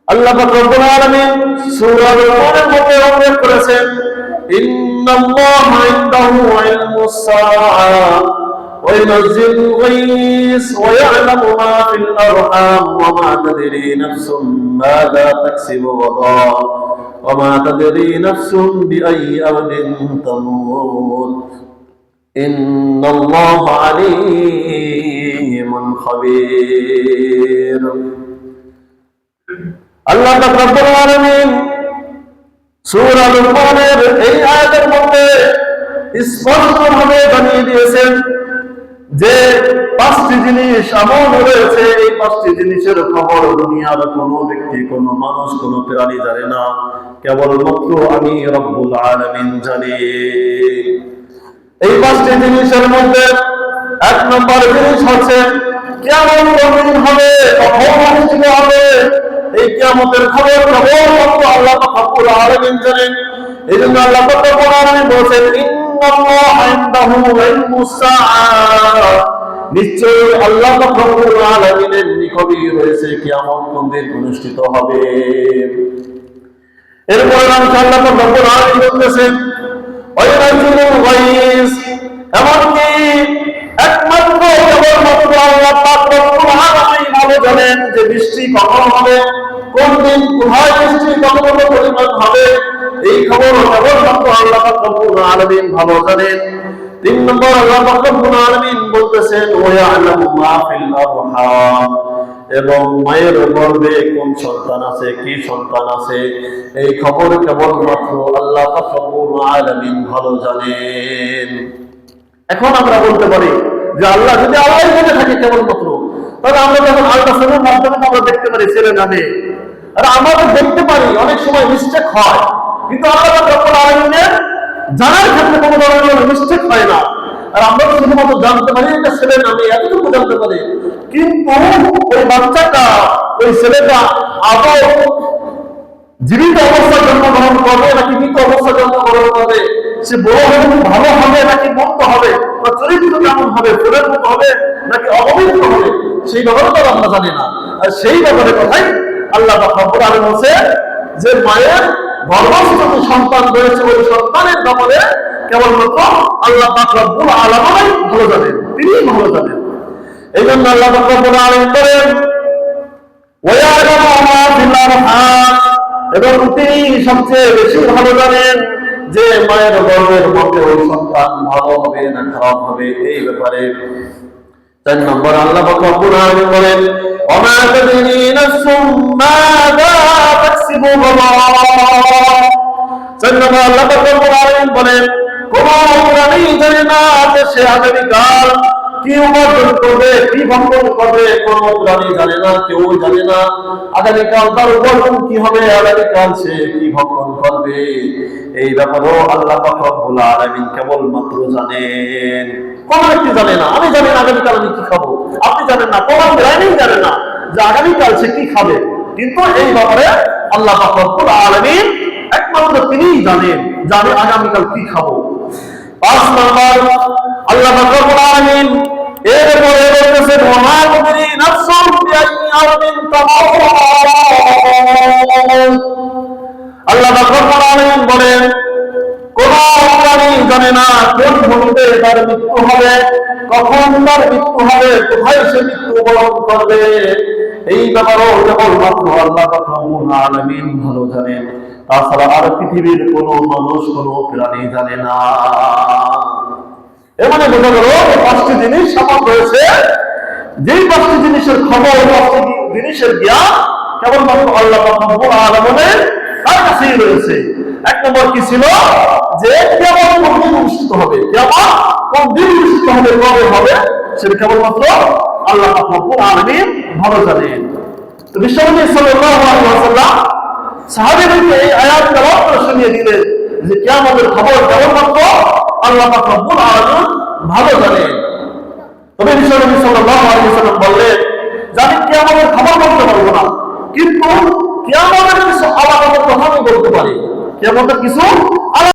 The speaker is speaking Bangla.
আল্লাহ পাক রব্বুল আলামিন সূরা লুকমানের মধ্যে উল্লেখ করেছেন, ইন্নাল্লাহা ইনদাহু ইলমুস সাআ ওয়া ইউনাজ্জিলুল গায়স ওয়া ইয়া'লামু মা ফিল আরহাম ওয়া মা তাদরি নাফসুম মাযা তাকসিবু গাদা ওয়া মা তাদরি নাফসুম বিআইয়ি আরদিন তামুত ইন্নাল্লাহা আলীমুন খাবীর। আল্লাহ পাক রব্বুল আলামিন সূরা লুকমানের এই আয়াতের মধ্যে স্পষ্টভাবে জানিয়ে দিয়েছেন যে পাঁচটি জিনিস এমন রয়েছে, এই পাঁচটি জিনিসের খবর দুনিয়ার কোনো ব্যক্তি, কোনো মানুষ, কোনো প্রাণী জানে না, কেবলমাত্র আমি রব্বুল আলামিন জানি। এই পাঁচটি জিনিসের মধ্যে এক নম্বর জিনিস হচ্ছে কিয়ামত কখন হবে, কখন অনুষ্ঠিত হবে। এই কিয়ামতের খবর কেবলমাত্র আল্লাহ পাক রব্বুল আলামিন জানেন। এই জন্য আল্লাহ পাক রব্বুল আলামিন বলেছেন, ইন্নাল্লাহা ইনদাহু ইলমুস সাআ, নিশ্চয়ই আল্লাহ পাক রব্বুল আলামিনের নিকটই রয়েছে কিয়ামত কোন দিন অনুষ্ঠিত হবে। এরপর আল্লাহ পাক রব্বুল আলামিন বলতেছেন, ওয়া ইউনাজ্জিলুল গায়স, এমনকি একমাত্র কেবলমাত্র আল্লাহ পাক রব্বুল আলামিন ভালো জানেন যে বৃষ্টি কখন হবে, কোন দিন কোথায় বৃষ্টি কত পরিমাণ হবে, এই খবর কেবলমাত্র আল্লাহ পাক রব্বুল আলামিন ভালো জানেন। তিন নম্বর আল্লাহ পাক রব্বুল আলামিন বলতেছেন, ওয়া ইয়া'লামু মা ফিল আরহাম, এবং মায়ের গর্ভে কোন সন্তান আছে, কি সন্তান আছে, এই খবর কেবলমাত্র আল্লাহ পাক রব্বুল আলামিন ভালো জানেন। এখন আমরা বলতে পারি যে আল্লাহ যদি আল্লাহ বলে থাকে কেবলমাত্র, তাহলে আমরা যখন আল্ট্রাসাউন্ডের মাধ্যমে আমরা দেখতে পারি ছেলে না মেয়ে, আর আমরা দেখতে পারি অনেক সময় মিস্টেক হয়, কিন্তু আল্লাহ পাক রব্বুল আলামিনের জানার ক্ষেত্রে কোনো ধরনের মিস্টেক হয় না। আর আমরা শুধুমাত্র জানতে পারি এটা ছেলে না মেয়ে, এতটুকু জানতে পারি, কিন্তু ওই বাচ্চাটা, ওই ছেলেটা আদৌ জীবিত অবস্থায় জন্মগ্রহণ করবে নাকি মৃত অবস্থায় জন্মগ্রহণ করবে, সে বড় হলে ভালো হবে নাকি মন্দ হবে, বা চরিত্র কেমন হবে, ফুলের মতো হবে নাকি অপবিত্র হবে, সেই ব্যাপারে তো আমরা জানি না। আর সেই ব্যাপারে কথাই আল্লাহ পাক রব্বুল আলামিন বলেছে যে মায়ের গর্ভস্থ যে সন্তান রয়েছে, ওই সন্তানের ব্যাপারে কেবলমাত্র আল্লাহ পাক রব্বুল আলামিন ভালো জানেন, তিনি ভালো জানেন। এই জন্য আল্লাহ পাক রব্বুল আলামিন বলেন, ওয়া ইয়া'লামু মা ফিল আরহাম, এবং তিনি সবচেয়ে বেশি ভালো জানেন যে মায়ের গর্ভের মধ্যে ওই সন্তান ভালো হবে না খারাপ হবে, এই ব্যাপারে। 4 নম্বর আল্লাহ পাক রব্বুল আলামিন বলেন, ওয়া মা তাদরি নাফসুম মাযা তাকসিবু গাদা। 4 নম্বর আল্লাহ পাক রব্বুল আলামিন বলেন, কোন প্রাণী জানে না যে সে আগামীকাল কি উপার্জন করবে, কি ভক্ষণ করবে, কোন প্রাণী জানে না, কেউ জানে না আগামীকাল তার উপার্জন কি হবে, আগামীকাল সে কি ভক্ষণ করবে, এই ব্যাপারেও আল্লাহ পাক রব্বুল আলামিন কেবলমাত্র জানেন। কোন ব্যক্তি জানে না, আমি জানি না আগামীকাল আমি কি খাবো, আপনি জানেন না, কোন প্রাণী জানে না যে আগামীকাল সে কি খাবে, কিন্তু এই ব্যাপারে আল্লাহ পাক রব্বুল আলামিন একমাত্র তিনিই জানেন যে আমি আগামীকাল কি খাবো। 5 নম্বর আল্লাহ পাক রব্বুল আলামিন এরপরে বলতেছেন, ওয়া মা তাদরি নাফসুন বিআইয়ি আরদিন তামুত। আল্লাহ পাক রব্বুল আলামিন বলেন, কোন প্রাণী জানে না কোন ভূমিতে তার মৃত্যু হবে, কখন তার মৃত্যু হবে, কোথায় সে মৃত্যুবরণ করবে, এই ব্যাপারেও কেবলমাত্র আল্লাহ পাক রব্বুল আলামিন ভালো জানেন। তাছাড়া আর পৃথিবীর কোন মানুষ, কোন প্রাণী জানে না। এর মানে বোঝা গেল এই 5টি জিনিস সমান রয়েছে, যেই 5টি জিনিসের খবর, 5টি জিনিসের জ্ঞান কেবলমাত্র আল্লাহ পাক রব্বুল আলামিনের তার কাছেই রয়েছে। 1 নম্বর কি ছিল, যে কিয়ামত কোন দিন অনুষ্ঠিত হবে, কিয়ামত কোন দিন অনুষ্ঠিত হবে, কবে হবে, সেটা কেবলমাত্র আল্লাহ পাক রব্বুল আলামিন ভালো জানেন। তো বিশ্বনবী সাল্লাল্লাহু আলাইহি ওয়াসাল্লাম সাহাবীদেরকে এই আয়াত তেলাওয়াত করে শুনিয়ে দিলেন যে কিয়ামতের খবর কেবলমাত্র আল্লাহ পাক রব্বুল আলামিন ভালো জানেন। তবে বিশ্বনবী সাল্লাল্লাহু আলাইহি ওয়াসাল্লাম বললেন যে আমি কিয়ামতের খবর বলতে পারবো না, কিন্তু কিয়ামতের কিছু আলামতের কথা আমি বলতে পারি, কিয়ামতের কিছু